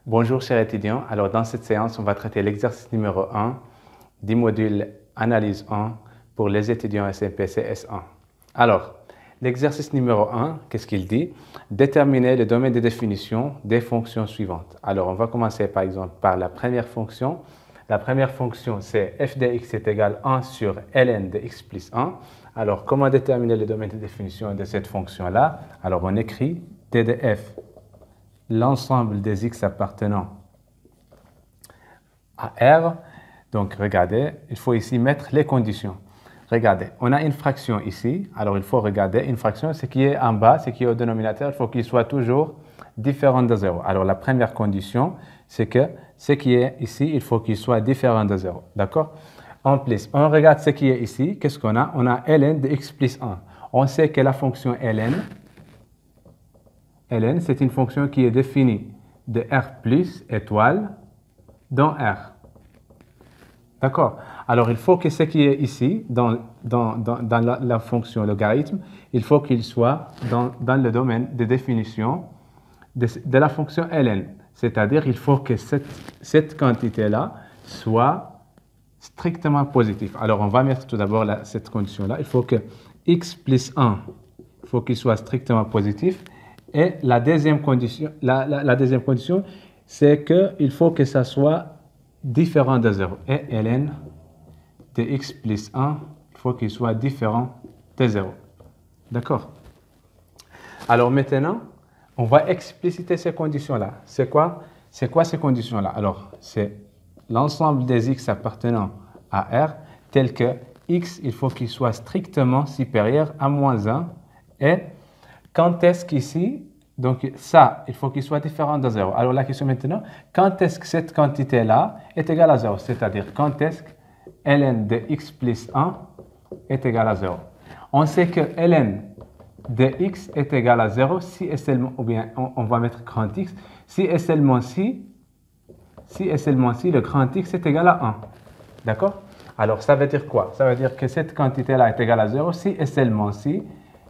Bonjour chers étudiants, alors dans cette séance, on va traiter l'exercice numéro 1 du module Analyse 1 pour les étudiants SMPC S1. Alors, l'exercice numéro 1, qu'est-ce qu'il dit? Déterminer le domaine de définition des fonctions suivantes. Alors, on va commencer par exemple par la première fonction. La première fonction, c'est f de x est égal à 1 sur ln de x plus 1. Alors, comment déterminer le domaine de définition de cette fonction-là? Alors, on écrit d de f, l'ensemble des x appartenant à R. Donc, regardez, il faut ici mettre les conditions. Regardez, on a une fraction ici. Alors, il faut regarder une fraction, ce qui est en bas, ce qui est au dénominateur, il faut qu'il soit toujours différent de 0. Alors, la première condition, c'est que ce qui est ici, il faut qu'il soit différent de 0. D'accord? En plus, on regarde ce qui est ici. Qu'est-ce qu'on a? On a ln de x plus 1. On sait que la fonction ln, c'est une fonction qui est définie de R plus étoile dans R. D'accord? Alors, il faut que ce qui est ici, dans la fonction logarithme, il faut qu'il soit dans le domaine de définition de la fonction ln. C'est-à-dire, il faut que cette quantité-là soit strictement positive. Alors, on va mettre tout d'abord cette condition-là. Il faut que x plus 1, il faut qu'il soit strictement positif. Et la deuxième condition, c'est qu'il faut que ça soit différent de 0. Et ln de x plus 1, il faut qu'il soit différent de 0. D'accord? Alors maintenant, on va expliciter ces conditions-là. C'est quoi ces conditions-là? Alors, c'est l'ensemble des x appartenant à R, tel que x, il faut qu'il soit strictement supérieur à moins 1. Et quand est-ce qu'ici, donc ça, il faut qu'il soit différent de 0. Alors la question maintenant, quand est-ce que cette quantité-là est égale à 0? C'est-à-dire, quand est-ce que ln de x plus 1 est égal à 0? On sait que ln de x est égal à 0 si et seulement, ou bien on va mettre grand x, si et seulement si le grand x est égal à 1. D'accord? Alors ça veut dire quoi? Ça veut dire que cette quantité-là est égale à 0 si et seulement si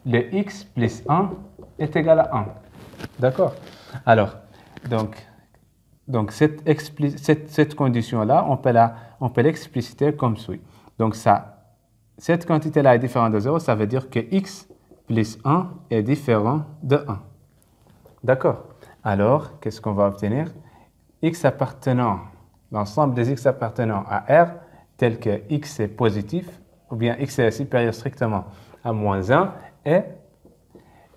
le x plus 1 est égal à 1. D'accord? Alors, donc cette condition-là, on peut l'expliciter comme suit. Donc, cette quantité-là est différente de 0, ça veut dire que x plus 1 est différent de 1. D'accord? Alors, qu'est-ce qu'on va obtenir? L'ensemble des x appartenant à R, tel que x est positif, ou bien x est supérieur strictement à moins 1, et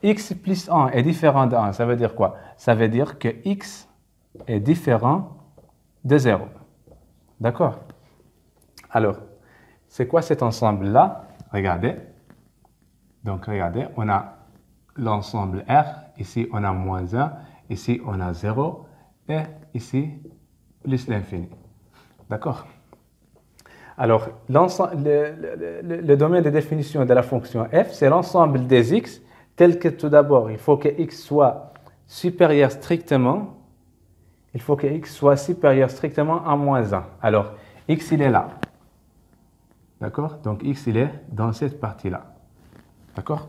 x plus 1 est différent de 1. Ça veut dire quoi? Ça veut dire que x est différent de 0. D'accord? Alors, c'est quoi cet ensemble-là? Regardez. Donc, regardez, on a l'ensemble R. Ici, on a moins 1. Ici, on a 0. Et ici, plus l'infini. D'accord? Alors, le domaine de définition de la fonction f, c'est l'ensemble des x, tel que tout d'abord, il faut que x soit supérieur strictement, à moins 1. Alors, x, il est là. D'accord? Donc, x, il est dans cette partie-là. D'accord?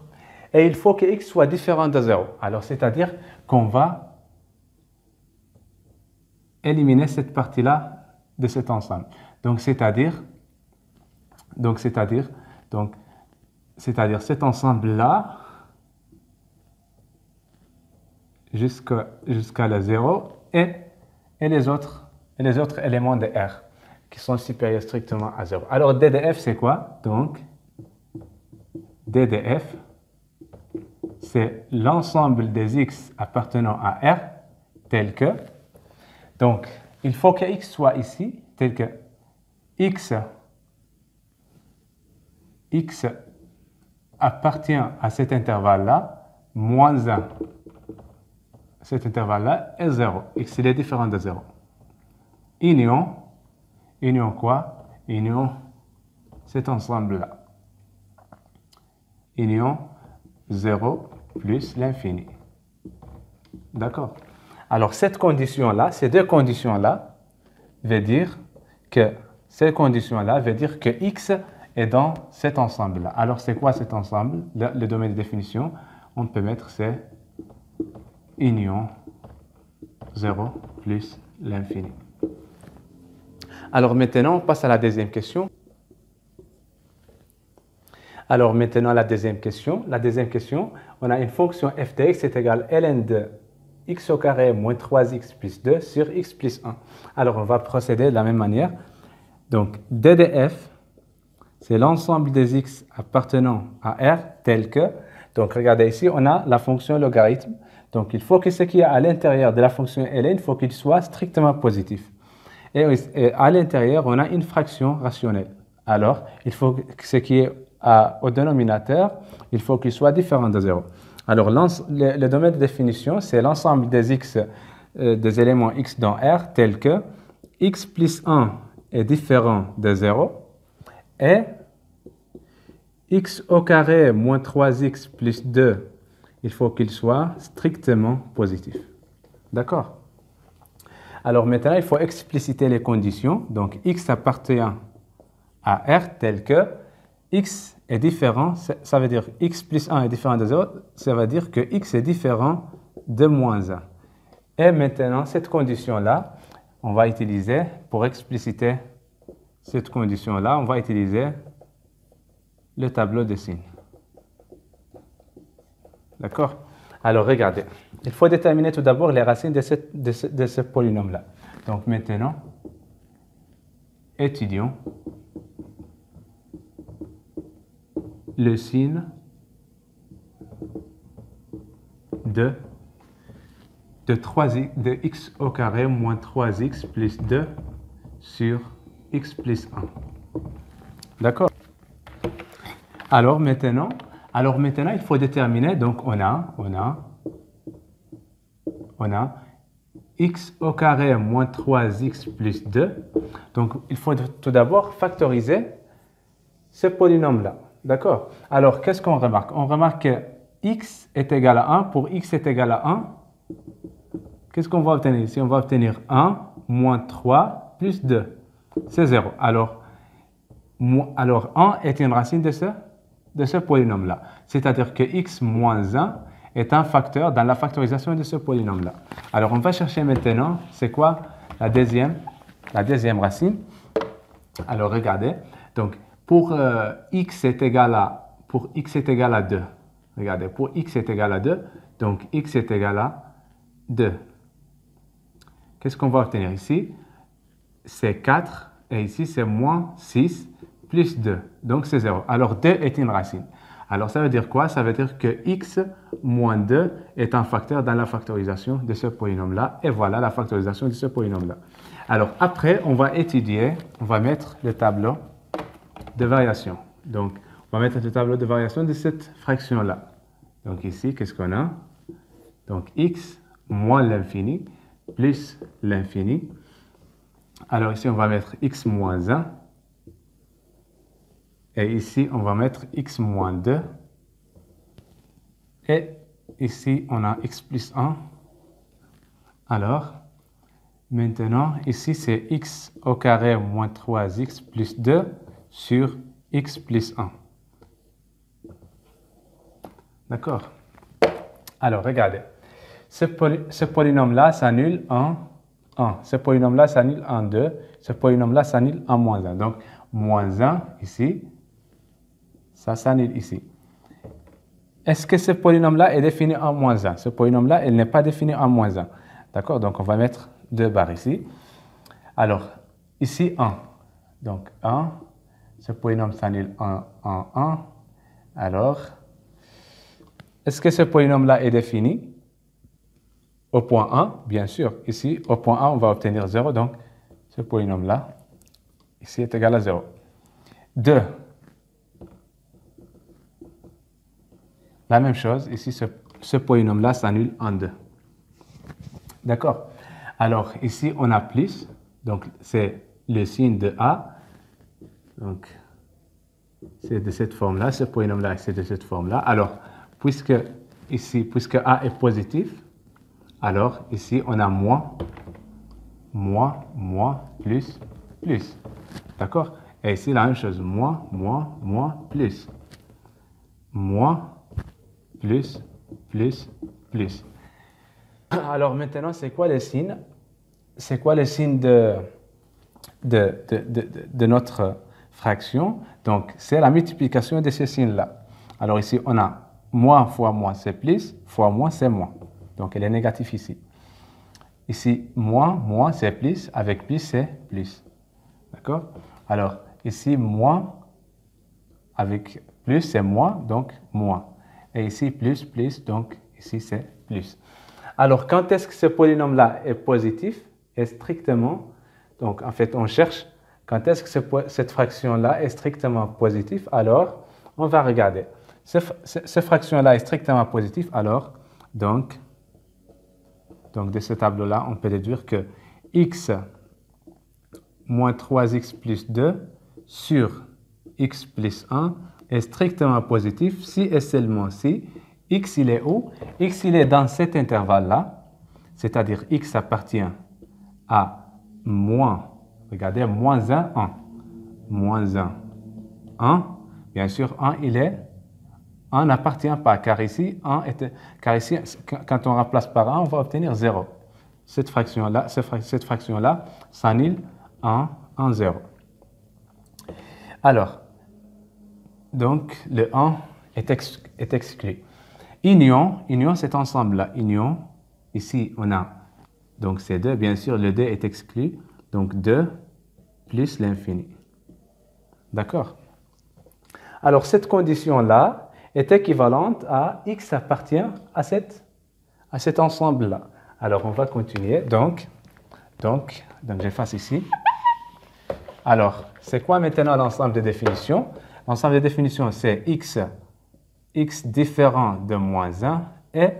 Et il faut que x soit différent de 0. Alors, c'est-à-dire qu'on va éliminer cette partie-là de cet ensemble. Donc, c'est-à-dire cet ensemble-là jusqu'à la 0 et les autres éléments de R qui sont supérieurs strictement à 0. Alors, d de f, c'est quoi? Donc, d de f, c'est l'ensemble des x appartenant à R tel que, donc, il faut que x soit ici, tel que x appartient à cet intervalle-là, moins 1. Cet intervalle-là est 0. X, il est différent de 0. Union quoi? Union cet ensemble-là. Union 0 plus l'infini. D'accord? Alors, cette condition-là, ces deux conditions-là, veut dire que x est dans cet ensemble-là. Alors, c'est quoi cet ensemble? Le domaine de définition, on peut mettre c'est union 0 plus l'infini. Alors maintenant, on passe à la deuxième question. Alors maintenant, la deuxième question. La deuxième question, on a une fonction f de x est égale ln de x au carré moins 3x plus 2 sur x plus 1. Alors on va procéder de la même manière. Donc d de f, c'est l'ensemble des x appartenant à R tel que, donc regardez ici, on a la fonction logarithme. Donc il faut que ce qui est à l'intérieur de la fonction ln, il faut qu'il soit strictement positif. Et à l'intérieur, on a une fraction rationnelle. Alors, il faut que ce qui est au dénominateur, il faut qu'il soit différent de 0. Alors, le domaine de définition, c'est l'ensemble des x, des éléments x dans R, tel que x plus 1 est différent de 0 et x au carré moins 3x plus 2, il faut qu'il soit strictement positif. D'accord? Alors maintenant, il faut expliciter les conditions. Donc, x appartient à R tel que x est différent, ça veut dire x plus 1 est différent de 0, ça veut dire que x est différent de moins 1. Et maintenant, cette condition-là, on va utiliser, pour expliciter cette condition-là, on va utiliser le tableau de signes. D'accord? Alors, regardez. Il faut déterminer tout d'abord les racines de ce polynôme-là. Donc, maintenant, étudions le signe de x au carré moins 3x plus 2 sur x plus 1. D'accord? Alors maintenant, il faut déterminer, donc on a x au carré moins 3x plus 2. Donc, il faut tout d'abord factoriser ce polynôme-là. D'accord? Alors, qu'est-ce qu'on remarque? On remarque que x est égal à 1. Pour x est égal à 1, qu'est-ce qu'on va obtenir ici? On va obtenir 1 moins 3 plus 2. C'est 0. Alors 1 est une racine de ce polynôme-là. C'est-à-dire que x moins 1 est un facteur dans la factorisation de ce polynôme-là. Alors, on va chercher maintenant, c'est quoi la deuxième racine? Alors, regardez. Donc, pour x est égal à 2. Regardez, pour x est égal à 2, donc x est égal à 2. Qu'est-ce qu'on va obtenir ici? C'est 4 et ici c'est moins 6 plus 2. Donc c'est 0. Alors 2 est une racine. Alors ça veut dire quoi? Ça veut dire que x moins 2 est un facteur dans la factorisation de ce polynôme-là. Et voilà la factorisation de ce polynôme-là. Alors après, on va mettre le tableau de variation. Donc, on va mettre le tableau de variation de cette fraction-là. Donc ici, qu'est-ce qu'on a? Donc x moins l'infini plus l'infini. Alors ici, on va mettre x moins 1. Et ici, on va mettre x moins 2. Et ici, on a x plus 1. Alors, maintenant, ici, c'est x au carré moins 3x plus 2 sur x plus 1. D'accord? Alors, regardez. Ce polynôme-là s'annule en 1. Ce polynôme-là s'annule en 2. Ce polynôme-là s'annule en moins 1. Donc, moins 1 ici, ça s'annule ici. Est-ce que ce polynôme-là est défini en moins 1? Ce polynôme-là, il n'est pas défini en moins 1. D'accord? Donc, on va mettre 2 barres ici. Alors, ici, 1. Donc, 1. Ce polynôme s'annule en 1. Alors, est-ce que ce polynôme-là est défini? Au point 1, bien sûr. Ici, au point 1, on va obtenir 0. Donc, ce polynôme-là, ici, est égal à 0. 2. La même chose. Ici, ce polynôme-là s'annule en 2. D'accord? Alors, ici, on a plus. Donc, c'est le signe de A. Donc, c'est de cette forme-là. Ce polynôme-là, c'est de cette forme-là. Alors, puisque A est positif, alors ici, on a moins, plus. D'accord? Et ici, la même chose. Moins, plus. Moins, plus. Alors maintenant, c'est quoi les signes? C'est quoi les signes de notre fraction? Donc, c'est la multiplication de ces signes-là. Alors ici, on a moins fois moins, c'est plus, fois moins, c'est moins. Donc, elle est négative ici. Ici, moins, c'est plus, avec plus, c'est plus. D'accord? Alors, ici, moins, avec plus, c'est moins, donc moins. Et ici, plus, donc ici, c'est plus. Alors, quand est-ce que ce polynôme-là est positif? Est strictement, donc en fait, on cherche quand est-ce que cette fraction-là est strictement positive. Alors, on va regarder. Cette fraction-là est strictement positive. Alors, donc de ce tableau-là, on peut déduire que x moins 3x plus 2 sur x plus 1 est strictement positif si et seulement si x il est où? X il est dans cet intervalle-là, c'est-à-dire x appartient à moins, regardez, moins 1, 1. Moins 1, 1. Bien sûr, 1 n'appartient pas, car ici, quand on remplace par 1, on va obtenir 0. Cette fraction-là s'annule en 0. Alors, donc, le 1 est exclu. Union, cet ensemble-là, union, ici, on a, donc c'est 2, bien sûr, le 2 est exclu, donc 2 plus l'infini. D'accord? Alors, cette condition-là est équivalente à x appartient à cet ensemble-là. Alors, on va continuer. Donc j'efface ici. Alors, c'est quoi maintenant l'ensemble des définitions? L'ensemble des définitions, c'est x différent de moins 1 et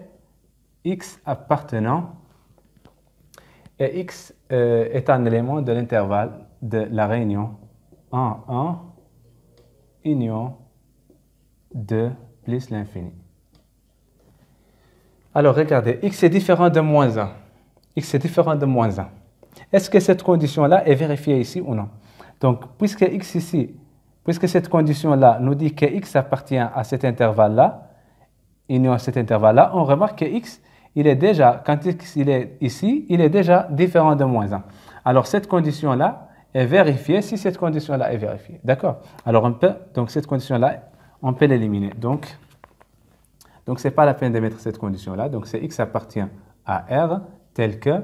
x appartenant, et x est un élément de l'intervalle de la réunion 1, 1, union 2 plus l'infini. Alors, regardez, x est différent de moins 1. X est différent de moins 1. Est-ce que cette condition-là est vérifiée ici ou non? Donc, puisque cette condition-là nous dit que x appartient à cet intervalle-là, union à cet intervalle-là, on remarque que x, il est déjà, quand x il est ici, il est déjà différent de moins 1. Alors, cette condition-là est vérifiée si cette condition-là est vérifiée. D'accord? Alors, donc cette condition-là, on peut l'éliminer. Donc, ce n'est pas la peine de mettre cette condition-là. Donc, c'est x appartient à R tel que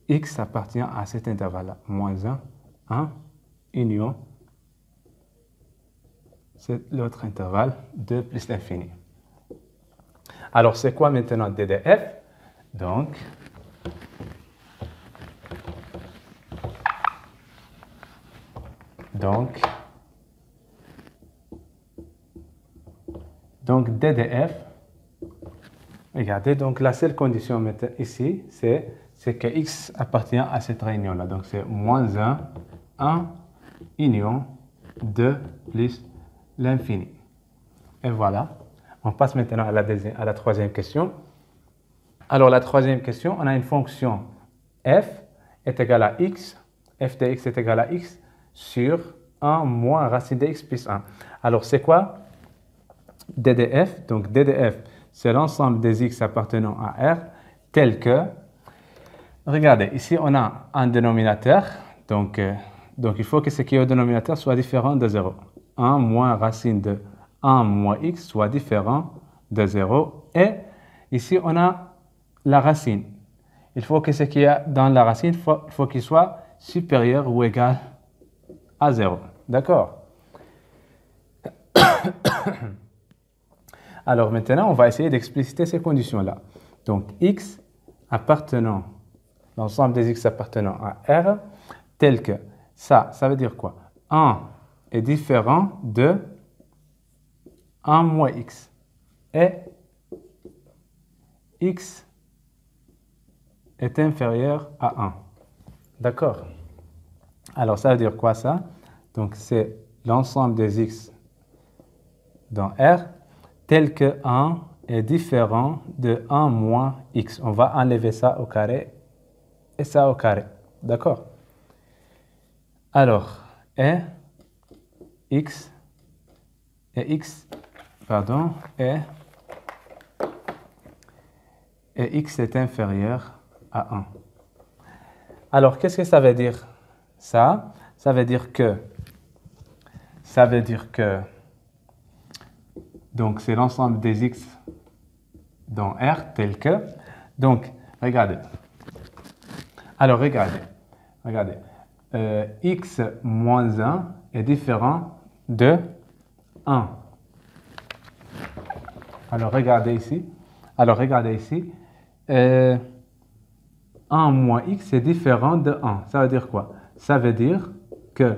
x appartient à cet intervalle-là. Moins 1, 1, union, c'est l'autre intervalle, 2 plus l'infini. Alors, c'est quoi maintenant DDF? Donc, DDF, regardez, donc la seule condition ici, c'est que x appartient à cette réunion-là. Donc, c'est moins 1, 1, union, 2 plus l'infini. Et voilà. On passe maintenant à la troisième question. Alors, la troisième question, on a une fonction f est égale à x, f de x est égal à x sur 1 moins racine de x plus 1. Alors, c'est quoi DDF? Donc, DDF, c'est l'ensemble des x appartenant à R tel que, regardez, ici, on a un dénominateur. Donc il faut que ce qui est au dénominateur soit différent de 0. 1 moins racine de 1 moins x soit différent de 0. Et ici, on a la racine. Il faut que ce qui est dans la racine, faut qu'il soit supérieur ou égal à 0. D'accord? Alors maintenant, on va essayer d'expliciter ces conditions-là. Donc x appartenant, l'ensemble des x appartenant à R, tel que ça veut dire quoi? 1 est différent de 1 moins x. Et x est inférieur à 1. D'accord? Alors, ça veut dire quoi ça? Donc, c'est l'ensemble des x dans R tel que 1 est différent de 1 moins x. On va enlever ça au carré et ça au carré. D'accord? Alors, x est et x est inférieur à 1. Alors, qu'est-ce que ça veut dire ça? Ça veut dire que, donc c'est l'ensemble des x dans R tel que, donc regardez, alors regardez, x moins 1 est différent de 1. Alors regardez ici, 1 moins x est différent de 1. Ça veut dire quoi? Ça veut dire que,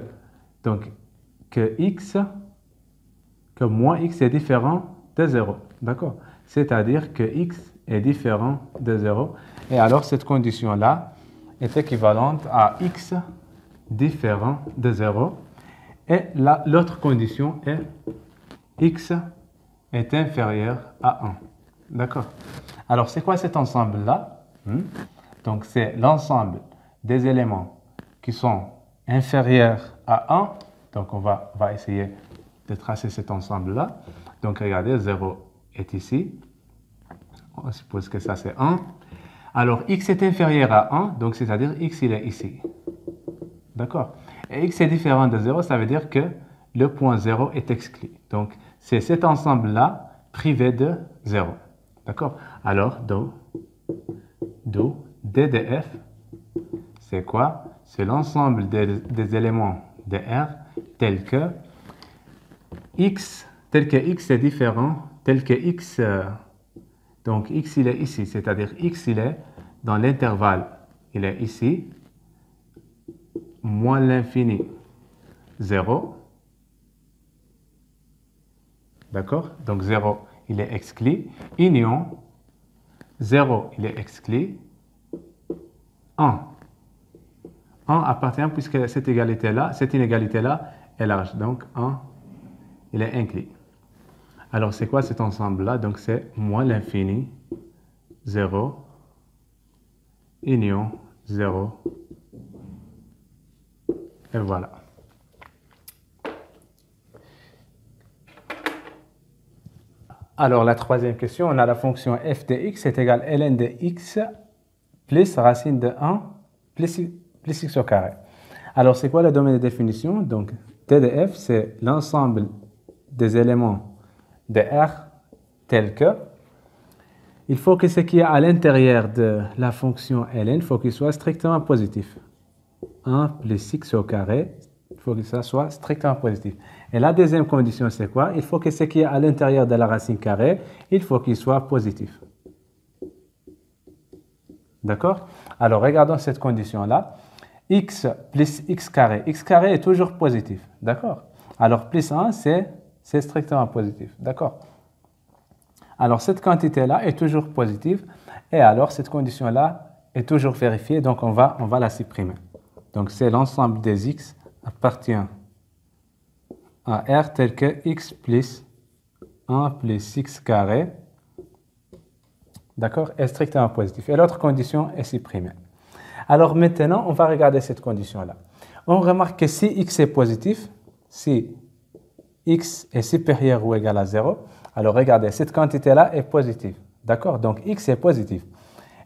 que moins x est différent de 0. D'accord? C'est-à-dire que x est différent de 0. Et alors, cette condition-là est équivalente à x différent de 0. Et l'autre condition est x est inférieur à 1. D'accord? Alors, c'est quoi cet ensemble-là? Donc, c'est l'ensemble des éléments qui sont inférieurs à 1. Donc, on va essayer de tracer cet ensemble-là. Donc, regardez, 0 est ici. On suppose que ça, c'est 1. Alors, x est inférieur à 1, donc c'est-à-dire x, il est ici. D'accord? Et x est différent de 0, ça veut dire que le point 0 est exclu. Donc, c'est cet ensemble-là privé de 0. D'accord? Alors, d de f, c'est quoi? C'est l'ensemble des éléments de R tel que x est différent, tel que x, donc x il est ici, c'est-à-dire x il est dans l'intervalle, il est ici, moins l'infini 0, d'accord? Donc 0 il est exclu, union 0 il est exclu, 1 appartient puisque cette inégalité-là est large, donc 1 il est inclus. Alors, c'est quoi cet ensemble-là? Donc, c'est moins l'infini, 0, union, 0, et voilà. Alors, la troisième question, on a la fonction f de x est égale ln de x plus racine de 1 plus x au carré. Alors, c'est quoi le domaine de définition? Donc, t de f, c'est l'ensemble des éléments de R tel que, il faut que ce qui est à l'intérieur de la fonction ln, il faut qu'il soit strictement positif. 1 plus x au carré, il faut que ça soit strictement positif. Et la deuxième condition, c'est quoi? Il faut que ce qui est à l'intérieur de la racine carrée, il faut qu'il soit positif. D'accord? Alors, regardons cette condition-là. X plus x carré. X carré est toujours positif. D'accord? Alors, plus 1, c'est strictement positif. D'accord? Alors, cette quantité-là est toujours positive. Et alors, cette condition-là est toujours vérifiée. Donc, on va la supprimer. Donc, c'est l'ensemble des x appartient à R tel que x plus 1 plus x carré. D'accord? Est strictement positif. Et l'autre condition est supprimée. Alors, maintenant, on va regarder cette condition-là. On remarque que si x est positif, si x est supérieur ou égal à 0, alors regardez, cette quantité-là est positive. D'accord? Donc, x est positif.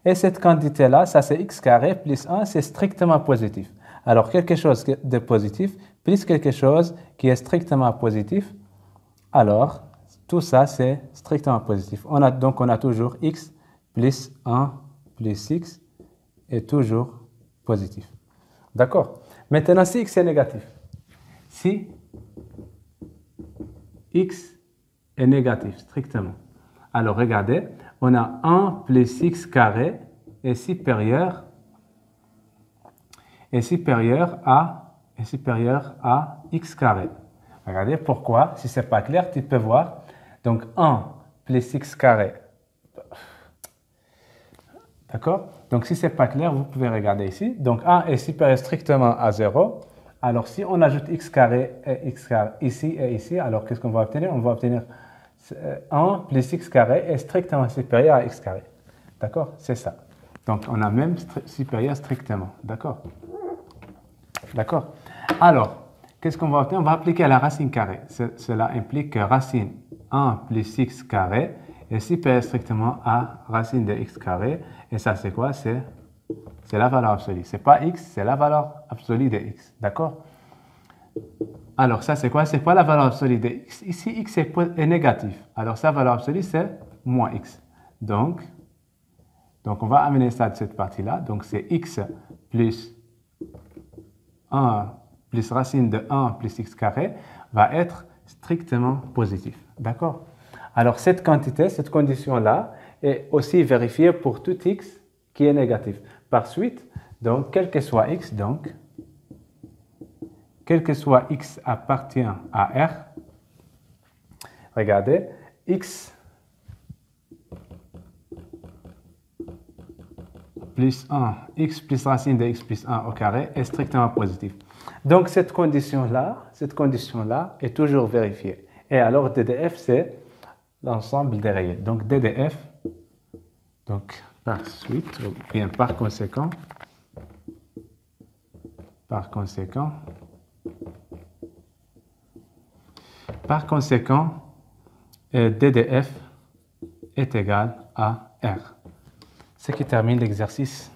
Et cette quantité-là, ça c'est x carré plus 1, c'est strictement positif. Alors, quelque chose de positif plus quelque chose qui est strictement positif, alors, tout ça, c'est strictement positif. Donc, on a toujours x plus 1 plus x est toujours positif. D'accord? Maintenant, si x est négatif, si x est négatif, strictement. Alors, regardez, on a 1 plus x carré est supérieur à x carré. Regardez pourquoi, si ce n'est pas clair, tu peux voir. Donc, 1 plus x carré. D'accord? Donc, si ce n'est pas clair, vous pouvez regarder ici. Donc, 1 est supérieur strictement à 0. Alors, si on ajoute x carré et x carré ici et ici, alors qu'est-ce qu'on va obtenir? On va obtenir 1 plus x carré est strictement supérieur à x carré. D'accord? C'est ça. Donc, on a même supérieur strictement. D'accord? D'accord? Alors, qu'est-ce qu'on va obtenir? On va appliquer à la racine carrée. Cela implique que racine 1 plus x carré est supérieur strictement à racine de x carré. Et ça, c'est quoi? C'est la valeur absolue. Ce n'est pas x, c'est la valeur absolue de x. D'accord? Alors, ça, c'est quoi? C'est pas la valeur absolue de x. Ici, x est négatif. Alors, sa valeur absolue, c'est moins x. Donc, on va amener ça de cette partie-là. Donc, c'est x plus 1 plus racine de 1 plus x carré va être strictement positif. D'accord? Alors, cette quantité, cette condition-là est aussi vérifiée pour tout x qui est négatif. Par suite, donc, quel que soit x, donc, quel que soit x appartient à R, regardez, x plus 1, x plus racine de x plus 1 au carré est strictement positif. Donc, cette condition-là est toujours vérifiée. Et alors, DDF, c'est l'ensemble des réels. Donc, DDF, donc, par suite, ou bien par conséquent, DDF est égal à R. Ce qui termine l'exercice